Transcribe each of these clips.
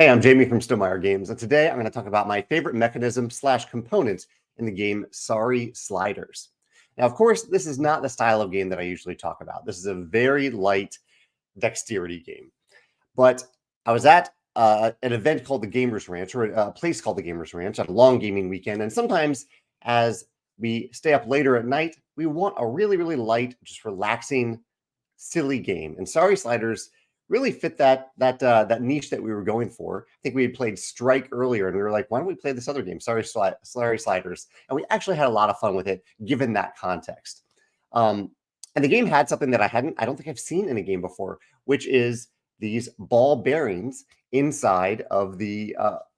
Hey, I'm Jamey from Stonemeyer Games, and today I'm going to talk about my favorite mechanism / component in the game Sorry Sliders. Now, of course, this is not the style of game that I usually talk about. This is a very light dexterity game. But I was at an event called the Gamers Ranch, or a place called the Gamers Ranch, at a long gaming weekend. And sometimes as we stay up later at night, we want a really, really light, just relaxing, silly game. And Sorry Sliders really fit that niche that we were going for. I think we had played Strike earlier, and we were like, why don't we play this other game, Sorry Sliders? And we actually had a lot of fun with it, given that context. And the game had something that I don't think I've seen in a game before, which is these ball bearings inside of the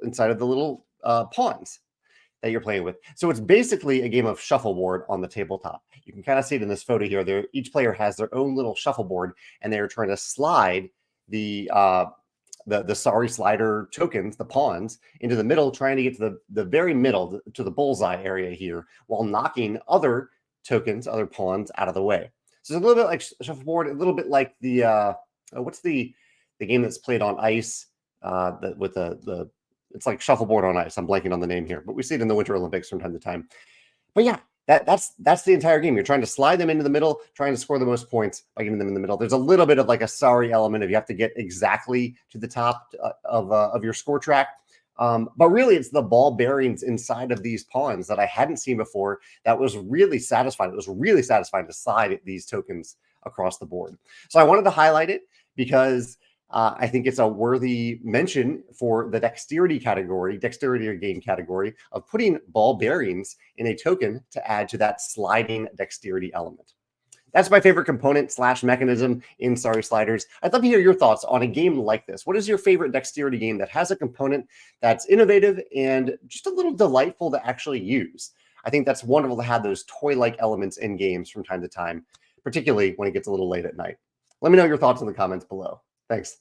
little pawns that you're playing with. So it's basically a game of shuffleboard on the tabletop. You can kind of see it in this photo here. Each player has their own little shuffleboard, and they're trying to slide the Sorry Slider tokens, the pawns, into the middle, trying to get to the very middle, to the bullseye area here, while knocking other tokens, other pawns out of the way. So it's a little bit like shuffleboard, a little bit like the what's the game that's played on ice with the it's like shuffleboard on ice. I'm blanking on the name here, but we see it in the Winter Olympics from time to time. But yeah, that's the entire game. You're trying to slide them into the middle, trying to score the most points by getting them in the middle. There's a little bit of like a sorry element if you have to get exactly to the top of your score track. But really, it's the ball bearings inside of these pawns that I hadn't seen before that was really satisfying. It was really satisfying to slide these tokens across the board. So I wanted to highlight it because I think it's a worthy mention for the dexterity or game category of putting ball bearings in a token to add to that sliding dexterity element. That's my favorite component / mechanism in Sorry Sliders. I'd love to hear your thoughts on a game like this. What is your favorite dexterity game that has a component that's innovative and just a little delightful to actually use? I think that's wonderful to have those toy-like elements in games from time to time, particularly when it gets a little late at night. Let me know your thoughts in the comments below. Thanks.